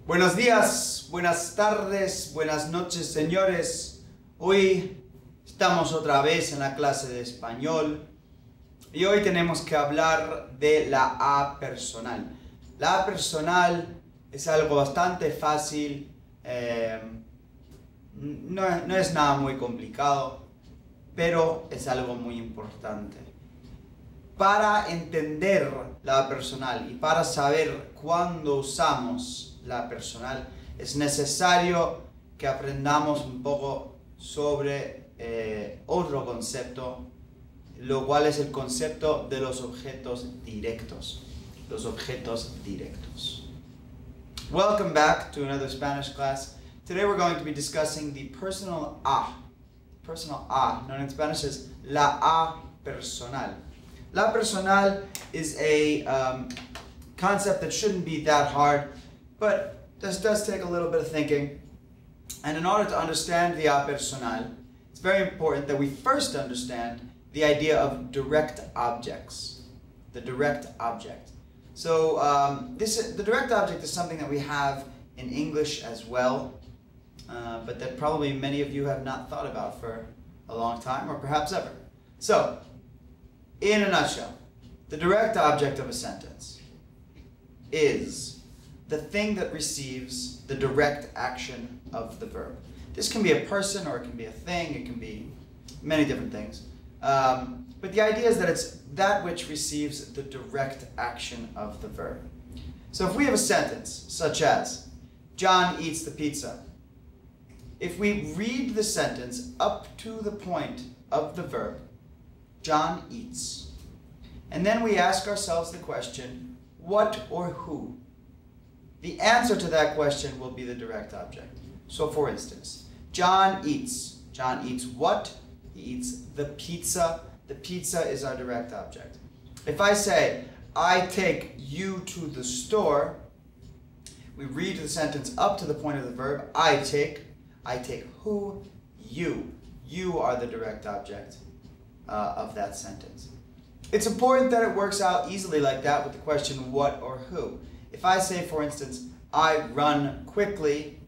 Buenos días, buenas tardes, buenas noches, señores. Hoy estamos otra vez en la clase de español y hoy tenemos que hablar de la A personal. La A personal es algo bastante fácil, no es nada muy complicado, pero es algo muy importante. Para entender la A personal y para saber cuándo usamos la personal, es necesario que aprendamos un poco sobre otro concepto, lo cual es el concepto de los objetos directos. Los objetos directos. Welcome back to another Spanish class. Today we're going to be discussing the personal A. Personal A, known in Spanish as la A personal. La personal is a concept that shouldn't be that hard, but this does take a little bit of thinking. And in order to understand the A personal, it's very important that we first understand the idea of direct objects. The direct object. So the direct object is something that we have in English as well, but that probably many of you have not thought about for a long time, or perhaps ever. So, in a nutshell, the direct object of a sentence is the thing that receives the direct action of the verb. This can be a person, or it can be a thing, it can be many different things. But the idea is that it's that which receives the direct action of the verb. So if we have a sentence such as, John eats the pizza, if we read the sentence up to the point of the verb, John eats, and then we ask ourselves the question, what or who? The answer to that question will be the direct object. So for instance, John eats. John eats what? He eats the pizza. The pizza is our direct object. If I say, I take you to the store, we read the sentence up to the point of the verb, I take who? You. You are the direct object of that sentence. It's important that it works out easily like that with the question what or who. If I say, for instance, I run quickly,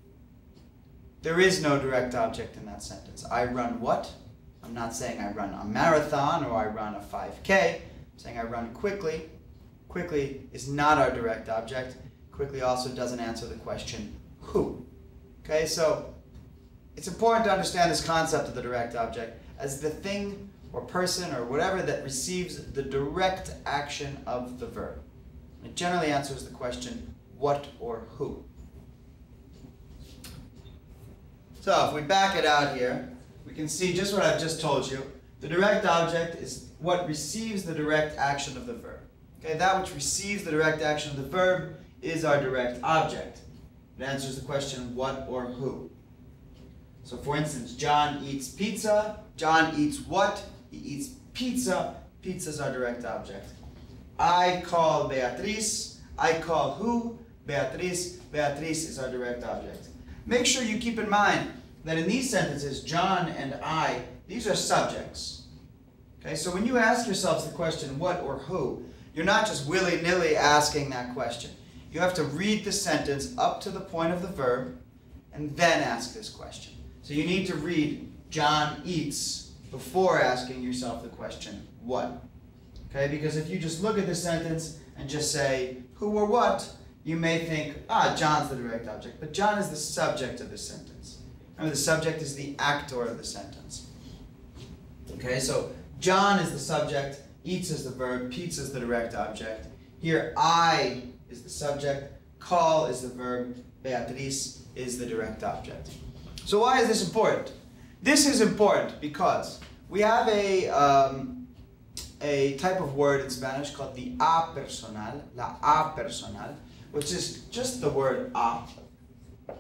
there is no direct object in that sentence. I run what? I'm not saying I run a marathon or I run a 5K. I'm saying I run quickly. Quickly is not our direct object. Quickly also doesn't answer the question who. Okay, so it's important to understand this concept of the direct object as the thing or person or whatever that receives the direct action of the verb. It generally answers the question, what or who? So if we back it out here, we can see just what I've just told you. The direct object is what receives the direct action of the verb. Okay, that which receives the direct action of the verb is our direct object. It answers the question, what or who? So for instance, John eats pizza. John eats what? He eats pizza. Pizza is our direct object. I call Beatriz. I call who? Beatriz. Beatriz is our direct object. Make sure you keep in mind that in these sentences, John and I, these are subjects. Okay, so when you ask yourselves the question, what or who, you're not just willy-nilly asking that question. You have to read the sentence up to the point of the verb and then ask this question. So you need to read John eats before asking yourself the question, what? Okay, because if you just look at the sentence and just say who or what, you may think, John's the direct object, but John is the subject of the sentence. Remember, the subject is the actor of the sentence. Okay, so John is the subject, eats is the verb, pizza is the direct object. Here, I is the subject, call is the verb, Beatriz is the direct object. So why is this important? This is important because we have a type of word in Spanish called the A personal, la A personal, which is just the word a, the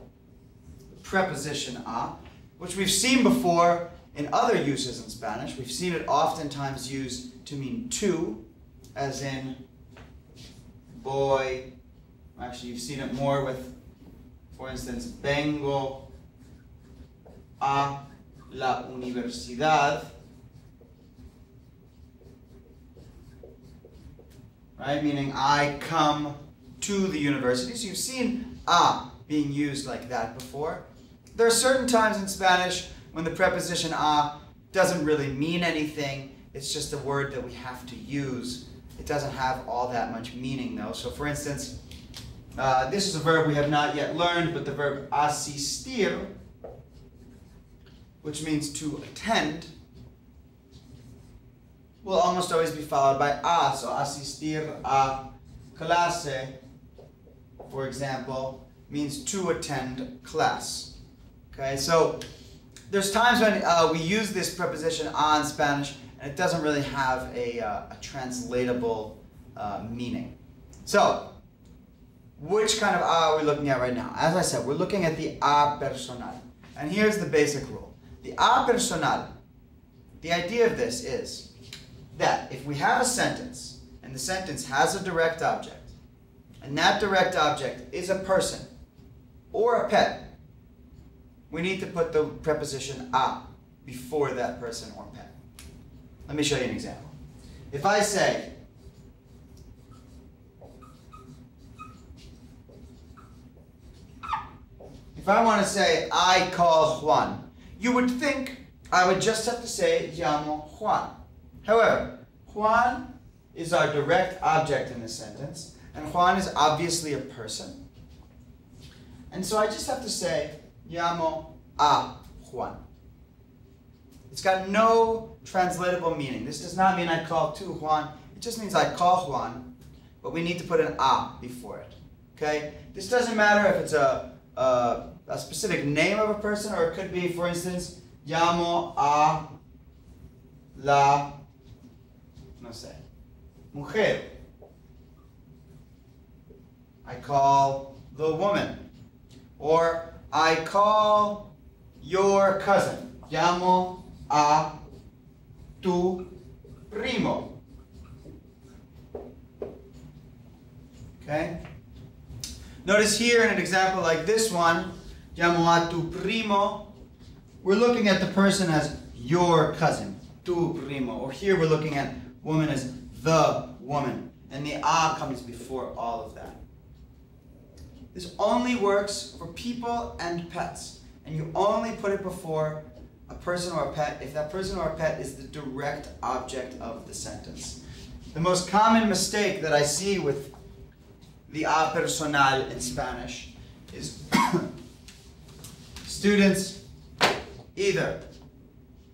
preposition a, which we've seen before in other uses in Spanish. We've seen it oftentimes used to mean to, as in voy. Actually, you've seen it more with, for instance, vengo a la universidad. Right? Meaning I come to the university. So you've seen a being used like that before. There are certain times in Spanish when the preposition a doesn't really mean anything. It's just a word that we have to use. It doesn't have all that much meaning though. So for instance, this is a verb we have not yet learned, but the verb asistir, which means to attend, will almost always be followed by a. So asistir a clase, for example, means to attend class. Okay, so there's times when we use this preposition a in Spanish and it doesn't really have a translatable meaning. So, which kind of a are we looking at right now? As I said, we're looking at the a personal. And here's the basic rule. The a personal, the idea of this is that if we have a sentence, and the sentence has a direct object, and that direct object is a person or a pet, we need to put the preposition a before that person or pet. Let me show you an example. If I say, if I want to say, I call Juan, you would think I would just have to say, llamo Juan. However, Juan is our direct object in this sentence, and Juan is obviously a person. And so I just have to say, llamo a Juan. It's got no translatable meaning. This does not mean I call to Juan. It just means I call Juan, but we need to put an a before it. Okay? This doesn't matter if it's a specific name of a person, or it could be, for instance, llamo a la, no sé, mujer. I call the woman. Or I call your cousin. Llamo a tu primo. Okay? Notice here in an example like this one, llamo a tu primo, we're looking at the person as your cousin, tu primo. Or here we're looking at woman as the woman. And the a comes before all of that. This only works for people and pets. And you only put it before a person or a pet if that person or a pet is the direct object of the sentence. The most common mistake that I see with the a personal in Spanish is students either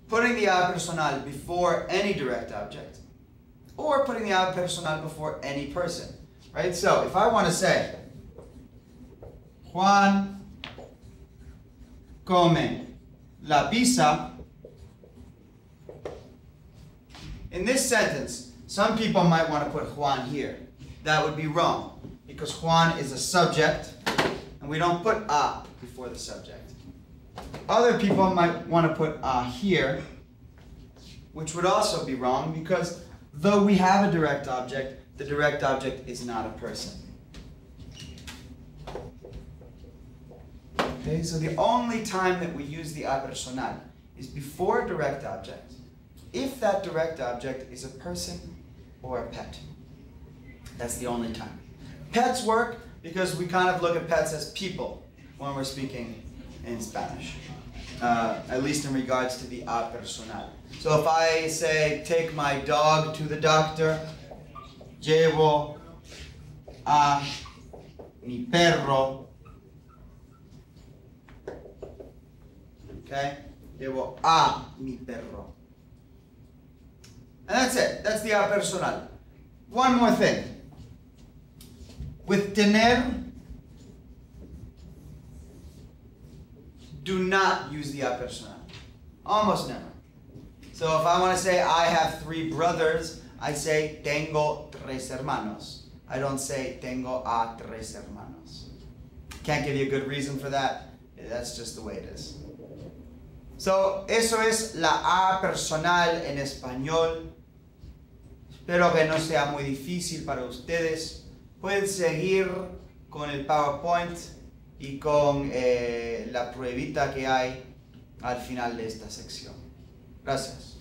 putting the a personal before any direct object or putting the a personal before any person, right? So if I want to say, Juan come la pizza, in this sentence, some people might want to put Juan here. That would be wrong, because Juan is a subject, and we don't put a before the subject. Other people might want to put a here, which would also be wrong, because though we have a direct object, the direct object is not a person. Okay, so the only time that we use the a personal is before a direct object, if that direct object is a person or a pet. That's the only time. Pets work because we kind of look at pets as people when we're speaking in Spanish, at least in regards to the a personal. So if I say, take my dog to the doctor, llevo a mi perro. Okay? Llevo a mi perro. And that's it. That's the a personal. One more thing. With tener, do not use the a personal. Almost never. So if I want to say I have 3 brothers, I say tengo 3 hermanos. I don't say tengo a 3 hermanos. Can't give you a good reason for that. That's just the way it is. So, eso es la a personal en español. Espero que no sea muy difícil para ustedes. Pueden seguir con el PowerPoint y con la pruebita que hay al final de esta sección. Gracias.